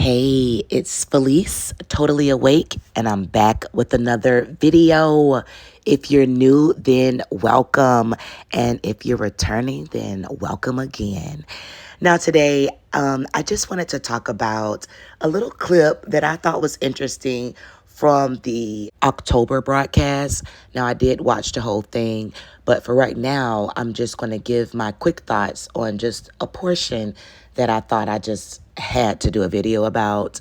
Hey, it's Felice, totally awake, and I'm back with another video. If you're new, then welcome. And if you're returning, then welcome again. Now, today, I just wanted to talk about a little clip that I thought was interesting from the October broadcast. Now, I did watch the whole thing, but for right now, I'm just going to give my quick thoughts on just a portion that I thought I just had to do a video about.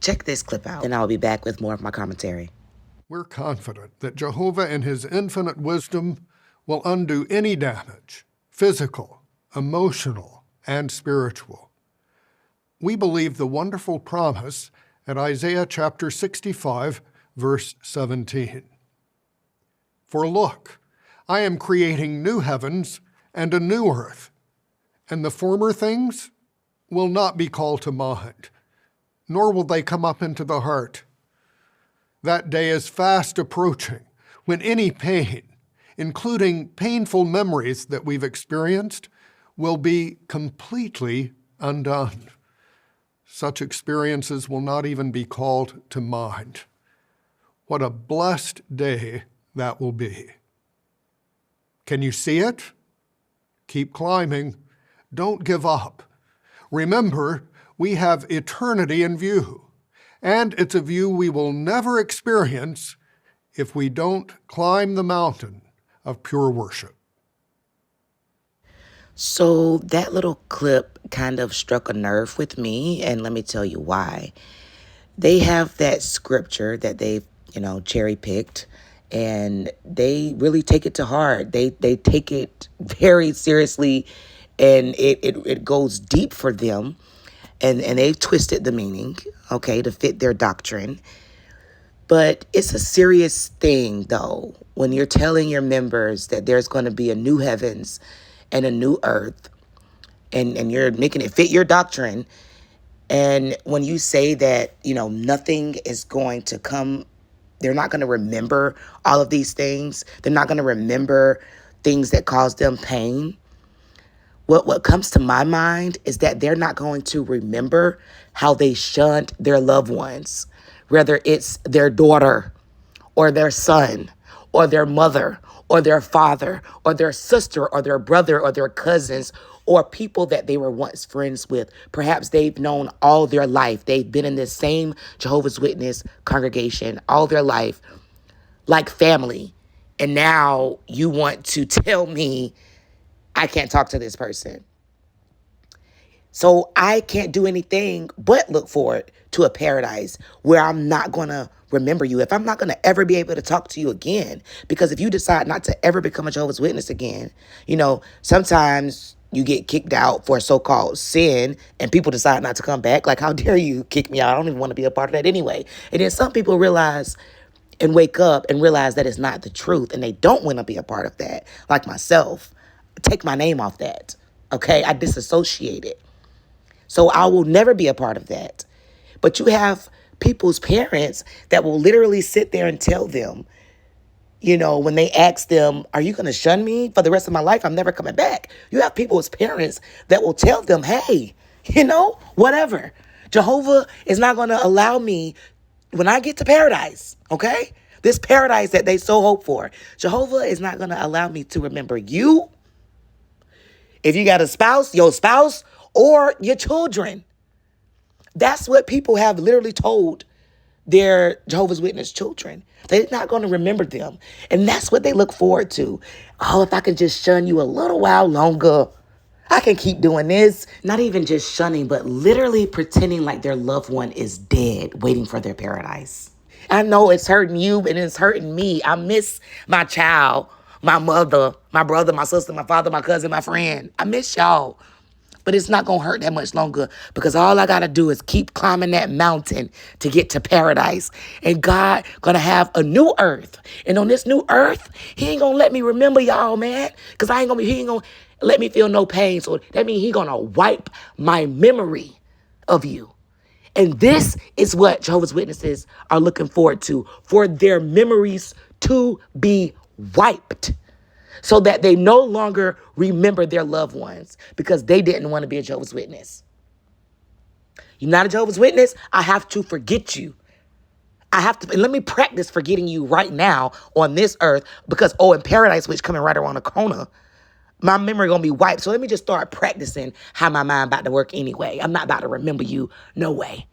Check this clip out, and I'll be back with more of my commentary. We're confident that Jehovah in his infinite wisdom will undo any damage, physical, emotional, and spiritual. We believe the wonderful promise at Isaiah chapter 65, verse 17. For look, I am creating new heavens and a new earth, and the former things will not be called to mind, nor will they come up into the heart. That day is fast approaching when any pain, including painful memories that we've experienced, will be completely undone. Such experiences will not even be called to mind. What a blessed day that will be. Can you see it? Keep climbing. Don't give up. Remember, we have eternity in view, and it's a view we will never experience if we don't climb the mountain of pure worship. So that little clip kind of struck a nerve with me, and let me tell you why. They have that scripture that they've, cherry picked, and they really take it to heart. They take it very seriously, and it goes deep for them, and they've twisted the meaning, okay, to fit their doctrine. But it's a serious thing, though, when you're telling your members that there's going to be a new heavens and a new earth, and you're making it fit your doctrine. And when you say that, nothing is going to come, they're not going to remember all of these things. They're not going to remember things that cause them pain. What comes to my mind is that they're not going to remember how they shunned their loved ones, whether it's their daughter or their son or their mother or their father or their sister or their brother or their cousins or people that they were once friends with. Perhaps they've known all their life. They've been in this same Jehovah's Witness congregation all their life, like family. And now you want to tell me I can't talk to this person. So I can't do anything but look forward to a paradise where I'm not going to remember you. If I'm not going to ever be able to talk to you again, because if you decide not to ever become a Jehovah's Witness again, sometimes you get kicked out for a so-called sin and people decide not to come back. Like, how dare you kick me out? I don't even want to be a part of that anyway. And then some people realize and wake up and realize that it's not the truth and they don't want to be a part of that. Like myself, take my name off that. Okay, I disassociate it. So I will never be a part of that. But you have people's parents that will literally sit there and tell them, when they ask them, are you going to shun me for the rest of my life? I'm never coming back. You have people's parents that will tell them, hey, whatever. Jehovah is not going to allow me when I get to paradise, okay? This paradise that they so hope for. Jehovah is not going to allow me to remember you. If you got a spouse, your spouse, or your children. That's what people have literally told their Jehovah's Witness children. They're not going to remember them. And that's what they look forward to. Oh, if I can just shun you a little while longer, I can keep doing this. Not even just shunning, but literally pretending like their loved one is dead, waiting for their paradise. I know it's hurting you and it's hurting me. I miss my child, my mother, my brother, my sister, my father, my cousin, my friend. I miss y'all. But it's not going to hurt that much longer because all I got to do is keep climbing that mountain to get to paradise. And God going to have a new earth. And on this new earth, he ain't going to let me remember y'all, man. Because he ain't going to let me feel no pain. So that means he going to wipe my memory of you. And this is what Jehovah's Witnesses are looking forward to, for their memories to be wiped, so that they no longer remember their loved ones because they didn't want to be a Jehovah's Witness. You're not a Jehovah's Witness? I have to forget you. I have to, and let me practice forgetting you right now on this earth because, in paradise, which coming right around the corner, my memory gonna be wiped. So let me just start practicing how my mind about to work anyway. I'm not about to remember you. No way.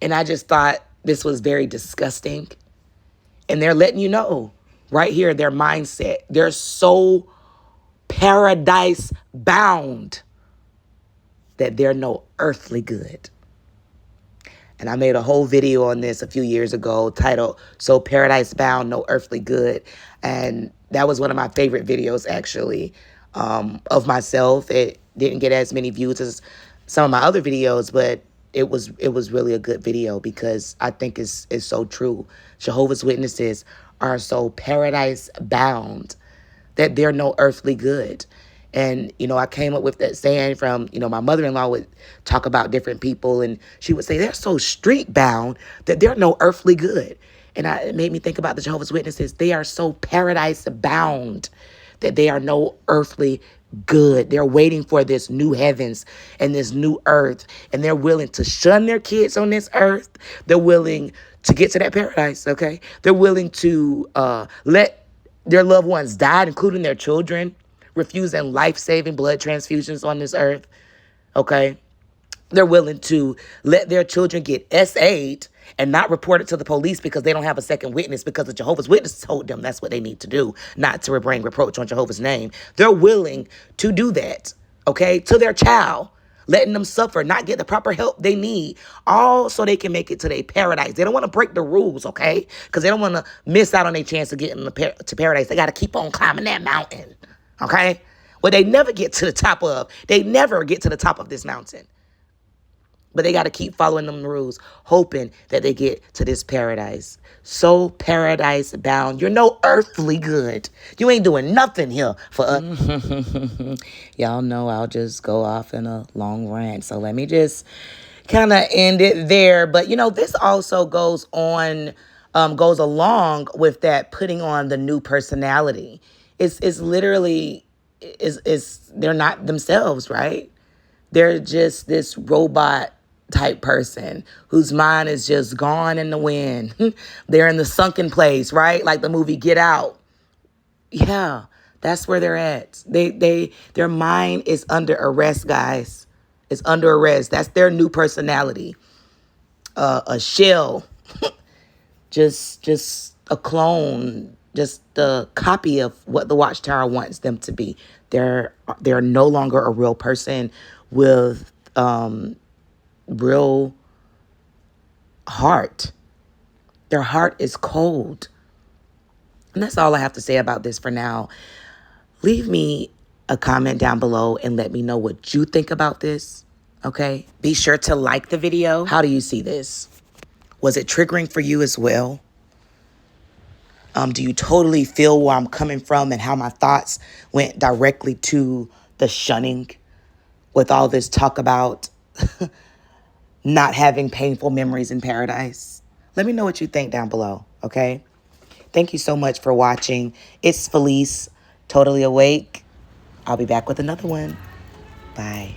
And I just thought this was very disgusting. And they're letting you know right here, their mindset. They're so paradise bound that they're no earthly good. And I made a whole video on this a few years ago titled, So Paradise Bound, No Earthly Good. And that was one of my favorite videos, actually, of myself. It didn't get as many views as some of my other videos, but it was really a good video because I think it's so true. Jehovah's Witnesses are so paradise bound that they're no earthly good. And, I came up with that saying from, my mother-in-law would talk about different people and she would say, they're so street bound that they're no earthly good. And it made me think about the Jehovah's Witnesses. They are so paradise bound that they are no earthly good. They're waiting for this new heavens and this new earth. And they're willing to shun their kids on this earth. They're willing to get to that paradise, okay? They're willing to let their loved ones die, including their children, refusing life-saving blood transfusions on this earth, okay? They're willing to let their children get SA'd and not report it to the police because they don't have a second witness because the Jehovah's Witnesses told them that's what they need to do, not to bring reproach on Jehovah's name. They're willing to do that, okay, to their child, letting them suffer, not get the proper help they need, all so they can make it to their paradise. They don't want to break the rules, okay, because they don't want to miss out on their chance of getting to paradise. They got to keep on climbing that mountain, okay? Well, they never get to the top of. They never get to the top of this mountain. But they got to keep following them rules, hoping that they get to this paradise. So paradise bound. You're no earthly good. You ain't doing nothing here for us. Y'all know I'll just go off in a long rant. So let me just kind of end it there. But, this also goes along with that putting on the new personality. It's literally, they're not themselves, right? They're just this robot type person whose mind is just gone in the wind. They're in the sunken place, right? Like the movie Get Out. Yeah, that's where they're at. Their mind is under arrest, guys. It's under arrest. That's their new personality. A shell, just a clone, just a copy of what the Watchtower wants them to be. They're no longer a real person with real heart. Their heart is cold. And that's all I have to say about this for now. Leave me a comment down below and let me know what you think about this, okay? Be sure to like the video. How do you see this? Was it triggering for you as well? Do you totally feel where I'm coming from and how my thoughts went directly to the shunning with all this talk about not having painful memories in paradise? Let me know what you think down below, okay? Thank you so much for watching. It's Felice, totally awake. I'll be back with another one. Bye.